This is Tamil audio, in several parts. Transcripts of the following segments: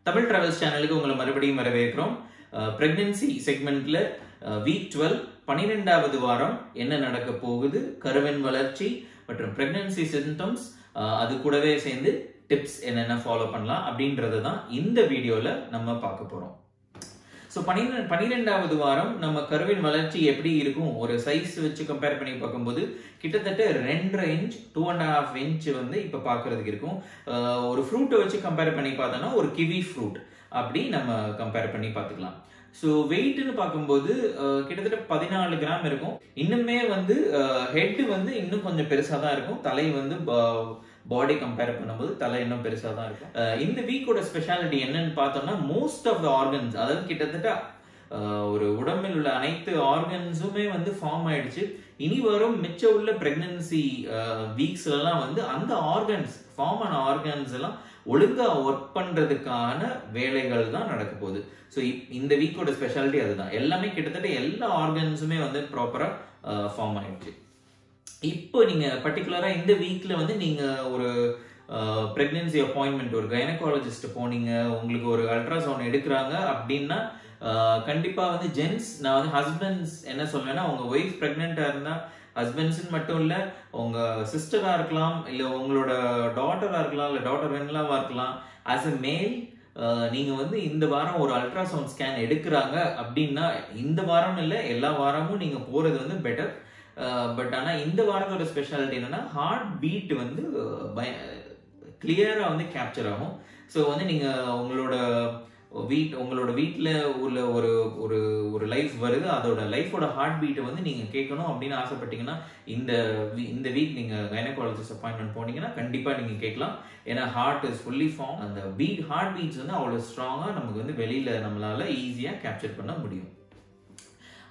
தமிழ் டிராவல்ஸ் சேனலுக்கு உங்களை மறுபடியும் வரவேற்கிறோம். பிரெக்னன்சி செக்மெண்ட்ல வீக் 12 12வது வாரம் என்ன நடக்க போகுது, கருவின் வளர்ச்சி மற்றும் பிரெக்னன்சி சிம்டம்ஸ், அது கூடவே சேர்ந்து டிப்ஸ் என்னென்ன ஃபாலோ பண்ணலாம் அப்படின்றது தான் இந்த வீடியோல நம்ம பார்க்க போறோம். ஸோ 12வது வாரம் நம்ம கருவின் வளர்ச்சி எப்படி இருக்கும், ஒரு சைஸ் வச்சு கம்பேர் பண்ணி பார்க்கும்போது கிட்டத்தட்ட 2.5 இன்ச் 2.5 இன்ச் வந்து இப்போ பார்க்கறதுக்கு இருக்கும். ஒரு ஃப்ரூட்டை வச்சு கம்பேர் பண்ணி பார்த்தோன்னா ஒரு கிவி ஃப்ரூட் அப்படி நம்ம கம்பேர் பண்ணி பார்த்துக்கலாம். ஸோ வெயிட்னு பார்க்கும்போது கிட்டத்தட்ட 14 கிராம் இருக்கும். இன்னுமே வந்து ஹெட் வந்து இன்னும் கொஞ்சம் பெருசாக தான் இருக்கும். தலை வந்து பாடி கம்பேர் பண்ணும்போது தலை இன்னும் பெருசாக தான் இருக்கும். இந்த வீக்கோட ஸ்பெஷாலிட்டி என்னன்னு பார்த்தோம்னா மோஸ்ட் ஆஃப் த ஆர்கன்ஸ், அதாவது கிட்டத்தட்ட ஒரு உடம்பில் உள்ள அனைத்து ஆர்கன்ஸுமே வந்து ஃபார்ம் ஆயிடுச்சு. இனி வரும் மிச்ச உள்ள பிரெக்னன்சி வீக்ஸ்லாம் வந்து அந்த ஆர்கன்ஸ் ஃபார்ம் ஆன ஆர்கன்ஸ் எல்லாம் ஒழுங்கா ஒர்க் பண்றதுக்கான வேலைகள் தான் நடக்க போகுது. ஸோ இந்த வீக்கோட ஸ்பெஷாலிட்டி அதுதான். எல்லாமே கிட்டத்தட்ட எல்லா ஆர்கன்ஸுமே வந்து ப்ராப்பரா ஃபார்ம் ஆயிடுச்சு. இப்போ நீங்க பர்டிகுலரா இந்த வீக்ல வந்து நீங்க ஒரு பிரெக்னன்சி அப்பாயின்மெண்ட் ஒரு கைனகாலஜிஸ்ட் போனீங்க, உங்களுக்கு ஒரு அல்ட்ராசவுண்ட் எடுக்கிறாங்க அப்படின்னா கண்டிப்பா வந்து ஜென்ஸ், நான் வந்து ஹஸ்பண்ட்ஸ் என்ன சொல்வேன்னா, உங்க ஒய்ஃப் பிரெக்னெண்டா இருந்தா ஹஸ்பண்ட்ஸ் மட்டும் இல்ல, உங்க சிஸ்டரா இருக்கலாம், இல்ல உங்களோட டாட்டரா இருக்கலாம், இல்ல டாட்டர் இன்லாவா இருக்கலாம், ஆஸ் எ மேல் நீங்க வந்து இந்த வாரம் ஒரு அல்ட்ராசவுண்ட் ஸ்கேன் எடுக்கிறாங்க அப்படின்னா இந்த வாரம் இல்ல எல்லா வாரமும் நீங்க போறது வந்து பெட்டர். பட் ஆனா இந்த வாரத்தோட ஸ்பெஷாலிட்டி என்னன்னா ஹார்ட் பீட் வந்து கிளியரா வந்து கேப்சர் ஆகும். ஸோ வந்து நீங்க உங்களோட வீட்டில் உள்ள ஒரு ஒரு ஒரு லைஃப் வருது, அதோட லைஃபோட ஹார்ட் பீட்டை வந்து நீங்க கேட்கணும் அப்படின்னு ஆசைப்பட்டீங்கன்னா இந்த வீக் நீங்க கைனகாலஜிஸ்ட் அப்பாயின்மெண்ட் போனீங்கன்னா கண்டிப்பா நீங்க கேட்கலாம். ஏன்னா ஹார்ட் இஸ் ஃபுல்லி ஃபார்ம். அந்த ஹார்ட் பீட்ஸ் வந்து அவ்வளவு ஸ்ட்ராங்கா நமக்கு வந்து வெளியில நம்மளால ஈஸியா கேப்சர் பண்ண முடியும்.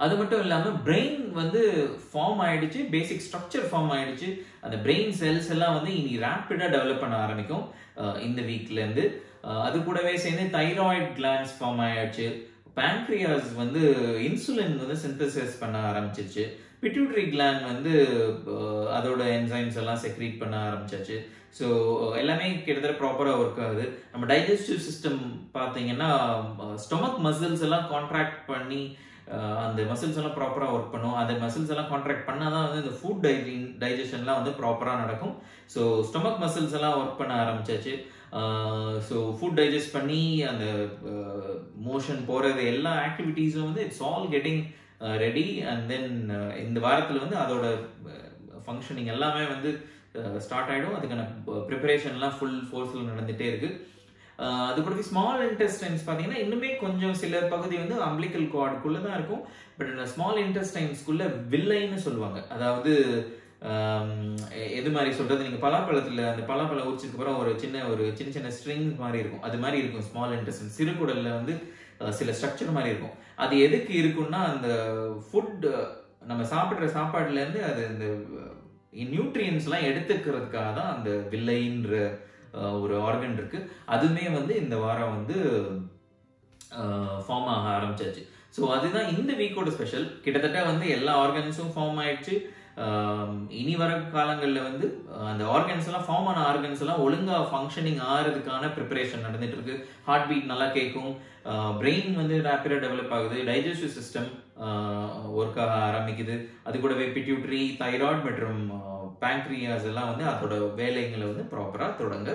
அது மட்டும் இல்லாம பிரெயின் வந்து ஃபார்ம் ஆயிடுச்சு, பேசிக் ஸ்ட்ரக்சர் ஃபார்ம் ஆயிடுச்சு. அந்த பிரெயின் செல்ஸ் எல்லாம் வந்து இனி ரேப்பிடா டெவலப் பண்ண ஆரம்பிக்கும் இந்த வீக்ல இருந்து. அது கூடவே சேர்ந்து தைராய்டு கிளாண்ட்ஸ் ஃபார்ம் ஆயிடுச்சு. பேங்க்ரியாஸ் வந்து இன்சுலின் வந்து சிந்தசிஸ் பண்ண ஆரம்பிச்சிருச்சு. பிட்யூட்டரி கிளாண்ட் வந்து அதோட என்சைம்ஸ் எல்லாம் செக்ரீட் பண்ண ஆரம்பிச்சாச்சு. ஸோ எல்லாமே கிட்டத்தட்ட ப்ராப்பராக ஒர்க் ஆகுது. நம்ம டைஜஸ்டிவ் சிஸ்டம் பார்த்தீங்கன்னா ஸ்டொமக் மசில்ஸ் எல்லாம் கான்ட்ராக்ட் பண்ணி அந்த மசில்ஸ் எல்லாம் ப்ராப்பராக ஒர்க் பண்ணும். அந்த மசில்ஸ் எல்லாம் கான்ட்ராக்ட் பண்ணாதான் வந்து இந்த ஃபுட் டைஜஷன்லாம் வந்து ப்ராப்பராக நடக்கும். ஸோ ஸ்டொமக் மசில்ஸ் எல்லாம் ஒர்க் பண்ண ஆரம்பிச்சாச்சு. ஸோ ஃபுட் டைஜஸ்ட் பண்ணி அந்த மோஷன் போகிறது எல்லா ஆக்டிவிட்டீஸும் வந்து it's all getting ready. And then இந்த வாரத்தில் வந்து அதோட ஃபங்க்ஷனிங் எல்லாமே வந்து ஸ்டார்ட் ஆகிடும். அதுக்கான ப்ரிப்பரேஷன்லாம் ஃபுல் ஃபோர்ஸில் நடந்துகிட்டே இருக்கு. அது கூட ஸ்மால் இன்டெஸ்டைன்ஸ் பார்த்தீங்கன்னா இன்னுமே கொஞ்சம் சில பகுதி வந்து அம்பிளிக்கல் கார்டுக்குள்ள தான் இருக்கும். பட் இந்த ஸ்மால் இன்டெஸ்டைன்ஸ்குள்ள வில்லைன்னு சொல்லுவாங்க. அதாவது எது மாதிரி சொல்றது, நீங்க பலாப்பழத்துல அந்த பலாப்பழம் உரிச்சதுக்கு அப்புறம் ஒரு சின்ன சின்ன ஸ்ட்ரிங் மாதிரி இருக்கும், அது மாதிரி இருக்கும் ஸ்மால் இன்டெஸ்டைன். சிறுகுடல்ல வந்து சில ஸ்ட்ரக்சர் மாதிரி இருக்கும். அது எதுக்கு இருக்குன்னா அந்த ஃபுட் நம்ம சாப்பிட்ற சாப்பாடுல இருந்து அது இந்த நியூட்ரியன்ஸ் எல்லாம் எடுத்துக்கிறதுக்காக தான் அந்த வில்லைன்ற ஒரு ஆர்கன் இருக்கு. அதுவுமே வந்து இந்த வாரம் வந்து ஃபார்ம் ஆக ஆரம்பிச்சாச்சு. ஸோ அதுதான் இந்த வீக்கோட ஸ்பெஷல். கிட்டத்தட்ட வந்து எல்லா ஆர்கன்ஸும் ஃபார்ம் ஆயிடுச்சு. இனி வர காலங்களில் வந்து அந்த ஆர்கன்ஸ் எல்லாம் ஃபார்ம் ஆன ஆர்கன்ஸ் எல்லாம் ஒழுங்கா ஃபங்க்ஷனிங் ஆகிறதுக்கான ப்ரிப்பரேஷன் நடந்துட்டு இருக்கு. ஹார்ட் பீட் நல்லா கேட்கும், பிரெயின் வந்து ரேப்பிடா டெவலப் ஆகுது, டைஜஸ்டிவ் சிஸ்டம் ஒர்க் ஆக ஆரம்பிக்குது. அது கூடவே பிட்யூட்டரி, தைராய்டு மற்றும் பேங்க்ரியாஸ் எல்லாம் வந்து அதோட வேலைகளை வந்து ப்ராப்பரா தொடங்க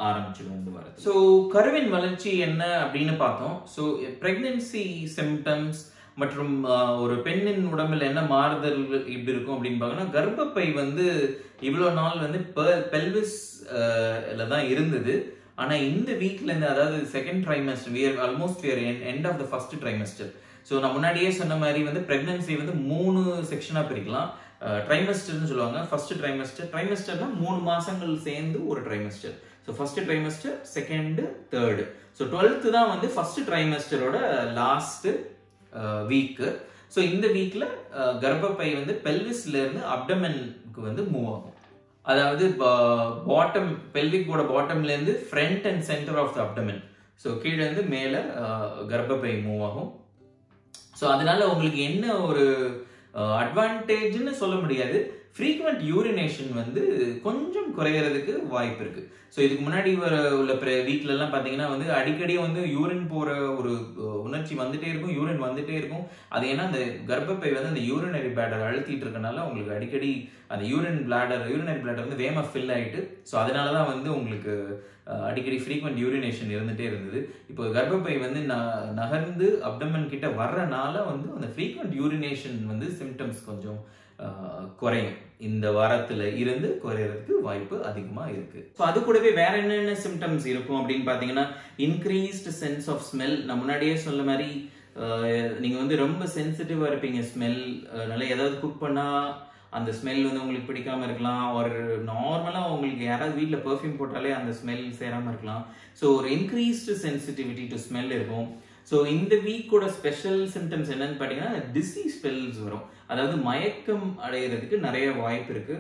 ஆரம்பிச்சிடும் இந்த வாரத்தில். ஸோ கருவின் வளர்ச்சி என்ன அப்படின்னு பார்த்தோம். ஸோ பிரெக்னன்சி சிம்டம்ஸ் மற்றும் ஒரு பெண்ணின் உடம்புல என்ன மாறுதல்கள் இப்படி இருக்கும் அப்படின்னு பார்த்தோம்னா, கர்ப்பப்பை வந்து இவ்வளோ நாள் வந்து பெல்விஸ்ல தான் இருந்தது. ஆனா இந்த வீக்ல இருந்து, அதாவது second trimester, almost end of the first trimester. So நான் முன்னாடியே சொன்ன மாதிரி வந்து பிரெக்னன்சி வந்து 3 செக்ஷனா பிரிக்கலாம். ட்ரைமஸ்டர்னு சொல்லுவாங்க. ஃபர்ஸ்ட் ட்ரைமஸ்டர்னா 3 மாசங்கள் சேர்ந்து ஒரு trimester. So first trimester, second, third. So 12th தான் வந்து ஃபர்ஸ்ட் ட்ரைமஸ்டரோட லாஸ்ட் வீக்கு. ஸோ இந்த வீக்ல கர்ப்பப்பை வந்து பெல்விஸ்ல இருந்து அப்டமனுக்கு வந்து மூவ் ஆகும். அதாவது பாட்டம், பெல்விக்கோட பாட்டம்ல இருந்து front and centre of the abdomen. So கீழே இருந்து மேலே கர்ப்பப்பை மூவ் ஆகும். ஸோ அதனால உங்களுக்கு என்ன ஒரு அட்வான்டேஜ்னு சொல்ல முடியாது. ஃப்ரீக்வெண்ட் யூரினேஷன் வந்து கொஞ்சம் குறையிறதுக்கு வாய்ப்பு இருக்கு. ஸோ இதுக்கு முன்னாடி உள்ள வீட்டில எல்லாம் பார்த்தீங்கன்னா வந்து அடிக்கடி வந்து யூரின் போற ஒரு உணர்ச்சி வந்துட்டே இருக்கும், யூரின் வந்துட்டே இருக்கும். அது ஏன்னா அந்த கர்ப்பப்பை வந்து அந்த யூரினரி பிளாடர் அழுத்திட்டு இருக்கனால உங்களுக்கு அடிக்கடி அந்த யூரினரி பிளாடர் வந்து வேகமா ஃபில் ஆயிட்டு, ஸோ அதனால தான் வந்து உங்களுக்கு அடிக்கடி ஃப்ரீக்வெண்ட் யூரினேஷன் இருந்துட்டே இருந்தது. இப்போ கர்ப்பப்பை வந்து நகர்ந்து அப்டமன் கிட்ட வர்றனால வந்து அந்த ஃப்ரீக்வெண்ட் யூரினேஷன் வந்து சிம்டம்ஸ் கொஞ்சம் குறையும். இந்த வாரத்துல இருந்து குறையறதுக்கு வாய்ப்பு அதிகமா இருக்கு. ஸோ அது கூடவே வேற என்னென்ன சிம்டம்ஸ் இருக்கும் அப்படின்னு பாத்தீங்கன்னா, இன்க்ரீஸ்டு சென்ஸ் ஆஃப் ஸ்மெல். நான் முன்னாடியே சொல்ல மாதிரி நீங்க வந்து ரொம்ப சென்சிட்டிவா இருப்பீங்க ஸ்மெல். நல்லா ஏதாவது குக் பண்ணா அந்த ஸ்மெல் வந்து உங்களுக்கு பிடிக்காம இருக்கலாம். ஒரு நார்மலா உங்களுக்கு யாராவது வீட்டில் பெர்ஃப்யூம் போட்டாலே அந்த ஸ்மெல் சேராம இருக்கலாம். ஸோ ஒரு இன்க்ரீஸ்டு சென்சிட்டிவிட்டி டு ஸ்மெல் இருக்கும். ஸோ இந்த வீக்கோட ஸ்பெஷல் சிம்டம்ஸ் என்னன்னு பார்த்தீங்கன்னா, டிசீஸ் ஸ்பெல்ஸ் வரும். அதாவது மயக்கம் அடைகிறதுக்கு நிறைய வாய்ப்பு இருக்கு.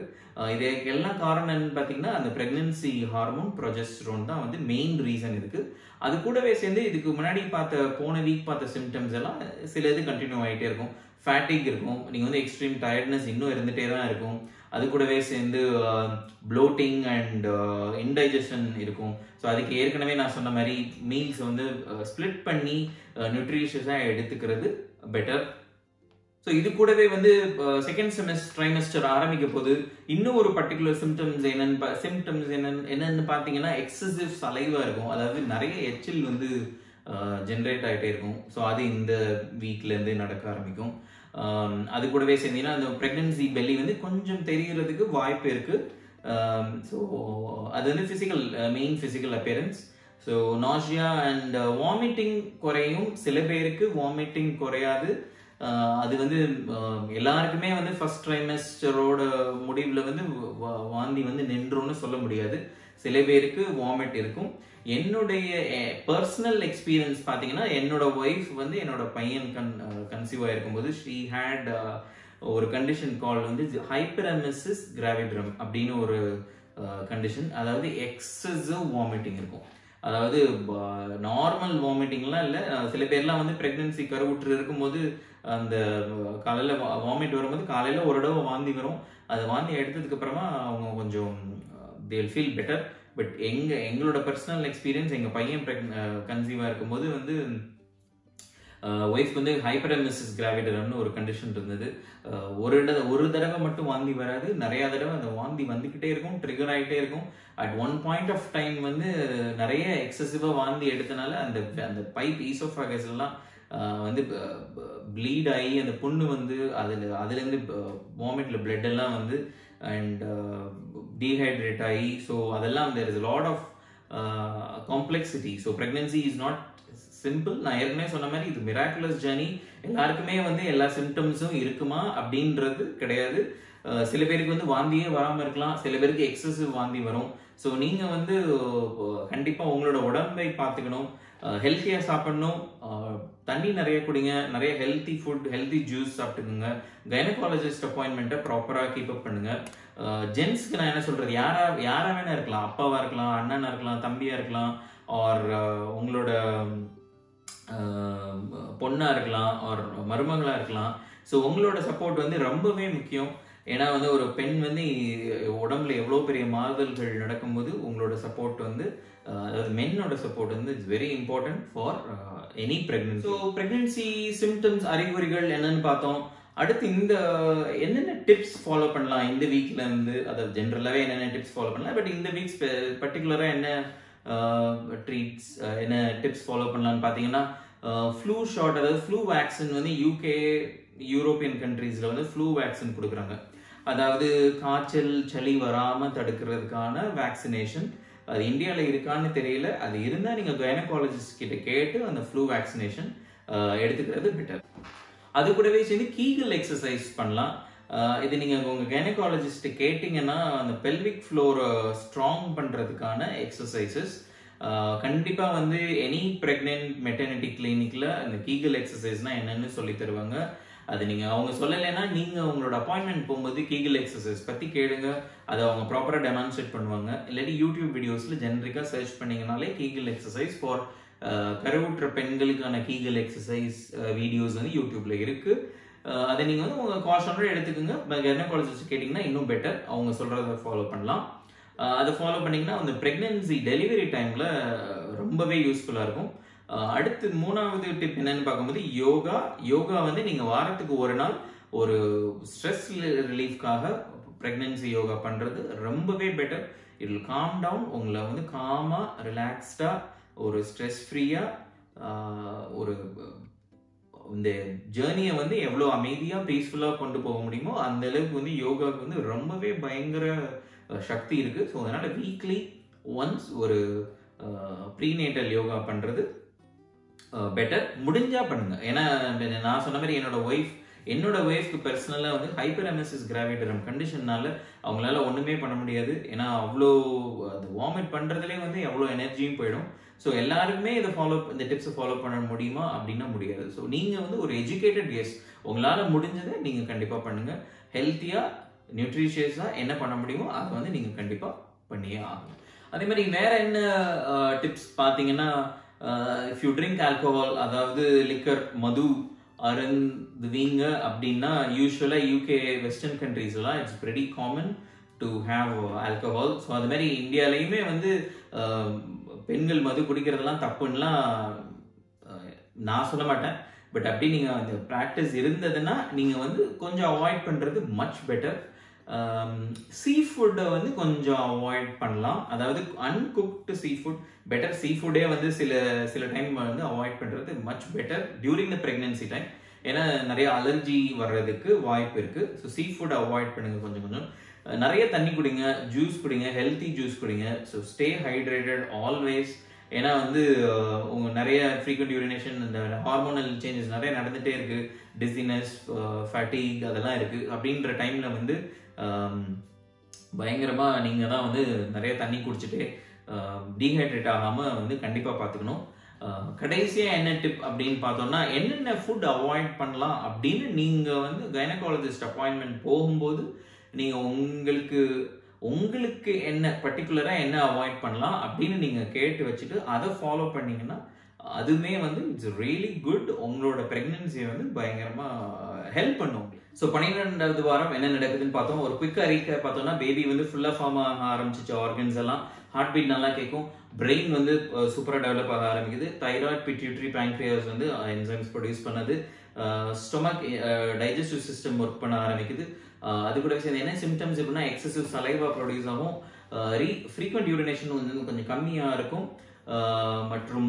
இதுக்கு எல்லாம் காரணம் என்னன்னு பார்த்தீங்கன்னா, அந்த பிரெக்னன்சி ஹார்மோன் ப்ரொஜெஸ்டரோன் தான் வந்து மெயின் ரீசன் இருக்கு. அது கூடவே சேர்ந்து இதுக்கு முன்னாடி போன வீக் பார்த்த சிம்டம்ஸ் எல்லாம் சில இது கண்டினியூ ஆகிட்டே இருக்கும். ஃபேட்டிக் இருக்கும், நீங்கள் வந்து எக்ஸ்ட்ரீம் டயர்ட்னஸ் இன்னும் இருந்துகிட்டே தான் இருக்கும். அது கூடவே சேர்ந்து ப்ளோட்டிங் அண்ட் இன்டைஜஷன் இருக்கும். ஸோ அதுக்கு ஏற்கனவே நான் சொன்ன மாதிரி மீல்ஸ் வந்து ஸ்ப்ளிட் பண்ணி நியூட்ரிஷியஸாக எடுத்துக்கிறது பெட்டர். ஸோ இது கூடவே வந்து செகண்ட் ட்ரைமெஸ்டர் ஆரம்பிக்க போது இன்னும் ஒரு பர்டிகுலர் சிம்டம்ஸ் என்னன்னு பார்த்தீங்கன்னா, எக்ஸசிவ் சலைவா இருக்கும். அதாவது நிறைய எச்சில் வந்து ஜென்ரேட் ஆகிட்டே இருக்கும். ஸோ அது இந்த வீக்லேருந்து நடக்க ஆரம்பிக்கும். அது கூடவே சேர்ந்தீங்கன்னா அந்த ப்ரெக்னன்சி பெல்லி வந்து கொஞ்சம் தெரியறதுக்கு வாய்ப்பு இருக்கு. ஸோ அது வந்து main physical appearance. So nausea and vomiting குறையும். சில பேருக்கு வாமிட்டிங் குறையாது. அது வந்து எல்லாருக்குமே வந்து ஃபர்ஸ்ட் ட்ரைமெஸ்டரோட முடிவில் வந்து வாந்தி வந்து நின்றும்னு சொல்ல முடியாது. சில பேருக்கு வாமிட் இருக்கும். என்னுடைய பர்சனல் எக்ஸ்பீரியன்ஸ் பார்த்தீங்கன்னா, என்னோட ஒய்ஃப் வந்து என்னோட பையன் கன்சீவ் ஆகிருக்கும்போது ஷீ ஹேட் ஒரு கண்டிஷன் கால் வந்து ஹைப்பரெமெசிஸ் கிராவிட்ரம் அப்படின்னு ஒரு கண்டிஷன். அதாவது எக்ஸசிவ் வாமிட்டிங் இருக்கும். அதாவது நார்மல் வாமிட்டிங்லாம் இல்லை. சில பேர்லாம் வந்து ப்ரெக்னன்சி கருவுற்று இருக்கும்போது அந்த காலையில் வாமிட் வரும்போது காலையில் ஒரு தடவை வாந்தி வரும். அது வாந்தி எடுத்ததுக்கு அப்புறமா அவங்க கொஞ்சம் they will feel better. But எங்களோட பர்சனல் எக்ஸ்பீரியன்ஸ், எங்கள் பையன் கன்சீவாக இருக்கும்போது வந்து ஒய்ஃப் வந்து ஹைப்பரெமெசிஸ் கிராவிடரம்னு ஒரு கண்டிஷன் இருந்தது. ஒரு தடவை மட்டும் வாந்தி வராது, நிறைய தடவை அந்த வாந்தி வந்துக்கிட்டே இருக்கும், ட்ரிகர் ஆகிட்டே இருக்கும். At one point of time வந்து நிறைய எக்ஸசிவாக வாந்தி எடுத்தனால அந்த பைப் ஈசோஃபாகஸ் எல்லாம் வந்து ப்ளீட் ஆகி அந்த புண்ணு வந்து அதுலேருந்து வாமிட்ல பிளட் எல்லாம் வந்து அண்ட் டீஹைட்ரேட் ஆகி, ஸோ அதெல்லாம் there is a lot of complexity. So pregnancy is not simple. நான் ஏற்கனவே சொன்ன மாதிரி இது மிராக்குலஸ் ஜர்னி. எல்லாருக்குமே வந்து எல்லா சிம்டம்ஸும் இருக்குமா அப்படின்றது கிடையாது. சில பேருக்கு வந்து வாந்தியே வராமல் இருக்கலாம், சில பேருக்கு எக்ஸசிவ் வாந்தி வரும். ஸோ நீங்கள் வந்து கண்டிப்பாக உங்களோட உடம்பை பார்த்துக்கணும், ஹெல்த்தியாக சாப்பிடணும், தண்ணி நிறைய குடிங்க, நிறைய ஹெல்த்தி ஃபுட், ஹெல்த்தி ஜூஸ் சாப்பிட்டுக்குங்க, கைனகாலஜிஸ்ட் அப்பாயின்மெண்ட்டை ப்ராப்பராக கீப் அப் பண்ணுங்க. ஜென்ஸ்க்கு நான் என்ன சொல்றது, யாரா வேணா இருக்கலாம், அப்பாவா இருக்கலாம், அண்ணனா இருக்கலாம், தம்பியா இருக்கலாம், ஆர் உங்களோட பொண்ணா இருக்கலாம், ஆர் மருமகளா இருக்கலாம். ஸோ உங்களோட சப்போர்ட் வந்து ரொம்பவே முக்கியம். ஏன்னா வந்து ஒரு பெண் வந்து உடம்புல எவ்வளோ பெரிய மாறுதல்கள் நடக்கும்போது உங்களோட சப்போர்ட் வந்து, அதாவது மென்னோட சப்போர்ட் வந்து it's very important for any pregnancy. So pregnancy symptoms, அறிகுறிகள் என்னன்னு பார்த்தோம். அடுத்து இந்த என்னென்ன டிப்ஸ் ஃபாலோ பண்ணலாம் இந்த வீக்ல இருந்து, அதாவது ஜென்ரலாகவே என்னென்ன டிப்ஸ் ஃபாலோ பண்ணலாம், பட் இந்த வீக் பர்டிகுலராக என்ன ட்ரீட்ஸ், என்ன டிப்ஸ் ஃபாலோ பண்ணலான்னு பார்த்தீங்கன்னா, ஃப்ளூ ஷாட், அதாவது ஃப்ளூ வேக்சின் வந்து யூகே, யூரோப்பியன் கண்ட்ரீஸில் வந்து ஃப்ளூ வேக்சின் கொடுக்குறாங்க. அதாவது காய்ச்சல் சளி வராமல் தடுக்கிறதுக்கான வேக்சினேஷன். அது இந்தியாவில் இருக்கான்னு தெரியல, அது இருந்தால் நீங்கள் கைனகாலஜிஸ்ட் கிட்ட கேட்டு அந்த ஃப்ளூ வேக்சினேஷன் எடுத்துக்கிறது பெட்டர். அது கூடவே சேர்ந்து கீகல் எக்ஸசைஸ் பண்ணலாம். இது நீங்கள் உங்கள் கைனகாலஜிஸ்ட் கேட்டிங்கன்னா அந்த பெல்விக் ஃப்ளோரை ஸ்ட்ராங் பண்ணுறதுக்கான எக்ஸசைசஸ். கண்டிப்பாக வந்து எனி ப்ரெக்னென்ட் மெட்டர்னிட்டி கிளினிக்கில் இந்த கீகல் எக்ஸசைஸ்னால் என்னென்னு சொல்லி தருவாங்க. அது நீங்கள் அவங்க சொல்லலைன்னா நீங்கள் உங்களோட அப்பாயின்மெண்ட் போகும்போது கீகல் எக்ஸசைஸ் பற்றி கேளுங்க, அதை அவங்க ப்ராப்பராக டெமான்ஸ்ட்ரேட் பண்ணுவாங்க. இல்லாட்டி யூடியூப் வீடியோஸில் ஜென்ரிக்காக சர்ச் பண்ணிங்கனாலே கீகல் எக்ஸசைஸ் ஃபார் கருவுற்ற பெண்களுக்கான கீகல் எக்ஸசைஸ் வீடியோஸ் வந்து யூடியூப்ல இருக்கு. அதை நீங்கள் வந்து உங்கள் காஷனோட எடுத்துக்கோங்க. கைனகாலஜிஸ்ட் கேட்டிங்கன்னா இன்னும் பெட்டர், அவங்க சொல்கிறத ஃபாலோ பண்ணலாம். அதை ஃபாலோ பண்ணிங்கன்னா அந்த ப்ரெக்னென்சி டெலிவரி டைமில் ரொம்பவே யூஸ்ஃபுல்லாக இருக்கும். அடுத்து 3வது டிப் என்னன்னு பார்க்கும்போது யோகா வந்து நீங்கள் வாரத்துக்கு ஒரு நாள் ஒரு ஸ்ட்ரெஸ் ரிலீஃப்காக ப்ரெக்னென்சி யோகா பண்ணுறது ரொம்பவே better. It will calm down, உங்களை வந்து காமாக ரிலாக்ஸ்டாக ஒரு ஸ்ட்ரெஸ் ஃப்ரீயாக ஒரு இந்த ஜேர்னியை வந்து எவ்வளோ அமைதியாக பீஸ்ஃபுல்லாக கொண்டு போக முடியுமோ அந்த அளவுக்கு வந்து யோகாவுக்கு வந்து ரொம்பவே பயங்கர சக்தி இருக்குது. ஸோ அதனால் வீக்லி ஒன்ஸ் ஒரு ப்ரீநேட்டல் யோகா பண்ணுறது பெட்டர். முடிஞ்சால் பண்ணுங்கள். ஏன்னா நான் சொன்ன மாதிரி என்னோட ஒய்ஃப்க்கு பர்சனலாக வந்து ஹைப்பர் எமெசிஸ் கிராவிடரம் கண்டிஷன்னால அவங்களால ஒன்றுமே பண்ண முடியாது. ஏன்னா அவ்வளோ அது வாமிட் பண்ணுறதுலேயே வந்து எவ்வளோ எனர்ஜியும் போயிடும். ஸோ எல்லாருக்குமே இந்த டிப்ஸை ஃபாலோ பண்ண முடியுமா அப்படின்னா முடியாது. ஸோ நீங்கள் வந்து ஒரு எஜுகேட்டட் கெஸ்ட், உங்களால் முடிஞ்சதை நீங்கள் கண்டிப்பாக பண்ணுங்கள். ஹெல்த்தியாக நியூட்ரிஷியஸாக என்ன பண்ண முடியுமோ அதை வந்து நீங்கள் கண்டிப்பாக பண்ணியே ஆகணும். அதே மாதிரி வேற என்ன டிப்ஸ் பார்த்தீங்கன்னா, இஃப் யூ ட்ரிங்க் ஆல்கோஹால், அதாவது லிக்கர், மது அருந்துவீங்க அப்படின்னா யூஸ்வலாக யூகே வெஸ்டர்ன் கண்ட்ரீஸ்லாம் it's very common to have alcohol. So அது மாதிரி இந்தியாலையுமே வந்து பெண்கள் மது குடிக்கிறதெல்லாம் தப்புன்னெலாம் நான் சொல்ல மாட்டேன். பட் அப்படி நீங்கள் அந்த ப்ராக்டிஸ் இருந்ததுன்னா நீங்கள் வந்து கொஞ்சம் அவாய்ட் பண்ணுறது மச் பெட்டர். சீ ஃபுட்டை வந்து கொஞ்சம் அவாய்ட் பண்ணலாம். அதாவது அன்குக்டு சீ ஃபுட் பெட்டர். சீ ஃபுட்டே வந்து சில டைம் வந்து அவாய்ட் பண்ணுறது much better during the pregnancy time. ஏன்னா நிறைய அலர்ஜி வர்றதுக்கு வாய்ப்பு இருக்குது. ஸோ சீ ஃபுட் அவாய்ட் பண்ணுங்கள். கொஞ்சம் நிறைய தண்ணி குடிங்க, ஜூஸ் குடிங்க, ஹெல்த்தி ஜூஸ் குடிங்க. So stay hydrated always. ஏன்னா வந்து உங்க நிறைய ஃப்ரீக்வெண்ட் யூரினேஷன், இந்த ஹார்மோனல் சேஞ்சஸ் நிறைய நடந்துகிட்டே இருக்குது. டிசினஸ், ஃபேட்டிக் அதெல்லாம் இருக்குது. அப்படின்ற டைமில் வந்து பயங்கரமாக நீங்கள் தான் வந்து நிறைய தண்ணி குடிச்சிட்டு டீஹைட்ரேட் ஆகாமல் வந்து கண்டிப்பாக பார்த்துக்கணும். கடைசியாக என்ன டிப் அப்படின்னு பார்த்தோம்னா, என்னென்ன ஃபுட் அவாய்ட் பண்ணலாம் அப்படின்னு நீங்கள் வந்து கைனகாலஜிஸ்ட் அப்பாயின்மெண்ட் போகும்போது நீங்கள் உங்களுக்கு என்ன பர்டிகுலராக என்ன அவாய்ட் பண்ணலாம் அப்படின்னு நீங்கள் கேட்டு வச்சுட்டு அதை ஃபாலோ பண்ணிங்கன்னா அதுவுமே வந்து இட்ஸ் ரியலி குட். உங்களோட ப்ரெக்னென்சியை வந்து பயங்கரமாக ஹெல்ப் பண்ணும். ஸோ 12வது வாரம் என்ன நடக்குதுன்னு பார்த்தோம். ஒரு குயிக்காக ரீக்கை பார்த்தோம்னா, பேபி வந்து ஃபுல்லாக ஃபார்ம் ஆக ஆரம்பிச்சிச்சு. ஆர்கன்ஸ் எல்லாம் ஹார்ட் பீட் நல்லா கேட்கும். பிரெயின் வந்து சூப்பராக டெவலப் ஆக ஆரம்பிக்குது. தைராய்ட், பிட்யூட்டரி, பேங்க்ரியாஸ் வந்து என்சைம்ஸ் ப்ரொடியூஸ் பண்ணது. ஸ்டொமக் டைஜஸ்டிவ் சிஸ்டம் ஒர்க் பண்ண ஆரம்பிக்குது. அது கூட சேர்ந்து என்ன சிம்டம்ஸ் எப்படின்னா, எக்ஸசிவ் சலைவா ப்ரொடியூஸ் ஆகும். ஃப்ரீக்வெண்ட் யூரினேஷன் வந்து கொஞ்சம் கம்மியாக இருக்கும். மற்றும்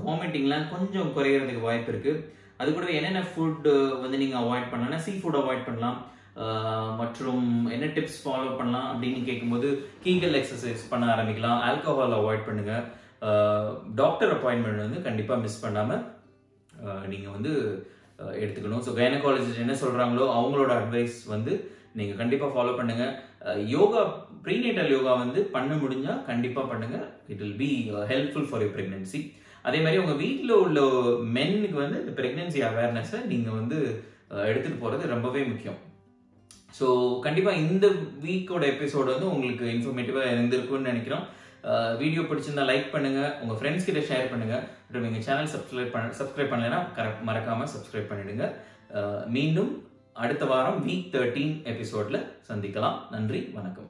வாமிட்டிங்லாம் கொஞ்சம் குறையிறதுக்கு வாய்ப்பு இருக்குது. அது கூட என்னென்ன ஃபுட் வந்து நீங்கள் அவாய்ட் பண்ணலாம்னா, சீ ஃபுட் அவாய்ட் பண்ணலாம். மற்றும் என்ன டிப்ஸ் ஃபாலோ பண்ணலாம் அப்படின்னு கேட்கும்போது, கீகல் எக்ஸசைஸ் பண்ண ஆரம்பிக்கலாம். ஆல்கோஹால் அவாய்ட் பண்ணுங்கள். டாக்டர் அப்பாயின்மெண்ட் வந்து கண்டிப்பாக மிஸ் பண்ணாமல் நீங்கள் வந்து எடுத்துக்கணும். ஸோ கைனகாலஜிஸ்ட் என்ன சொல்கிறாங்களோ அவங்களோட அட்வைஸ் வந்து நீங்கள் கண்டிப்பாக ஃபாலோ பண்ணுங்கள். யோகா, ப்ரீநேட்டல் யோகா வந்து பண்ண முடிஞ்சால் கண்டிப்பாக பண்ணுங்கள். It will be helpful for your pregnancy. அதே மாதிரி உங்கள் வீட்டில் உள்ள மென்னுக்கு வந்து இந்த ப்ரெக்னென்சி அவேர்னஸை நீங்கள் வந்து எடுத்துகிட்டு போகிறது ரொம்பவே முக்கியம். ஸோ கண்டிப்பாக இந்த வீக்கோட எபிசோடு வந்து உங்களுக்கு இன்ஃபர்மேட்டிவாக இருந்திருக்குன்னு நினைக்கிறோம். வீடியோ பிடிச்சிருந்தா லைக் பண்ணுங்கள், உங்கள் ஃப்ரெண்ட்ஸ் கிட்ட ஷேர் பண்ணுங்கள். மற்றும் எங்கள் சேனல் சப்ஸ்கிரைப் பண்ணலைன்னா மறக்காமல் சப்ஸ்கிரைப் பண்ணிடுங்க. மீண்டும் அடுத்த வாரம் வீக் 13 எபிசோடில் சந்திக்கலாம். நன்றி, வணக்கம்.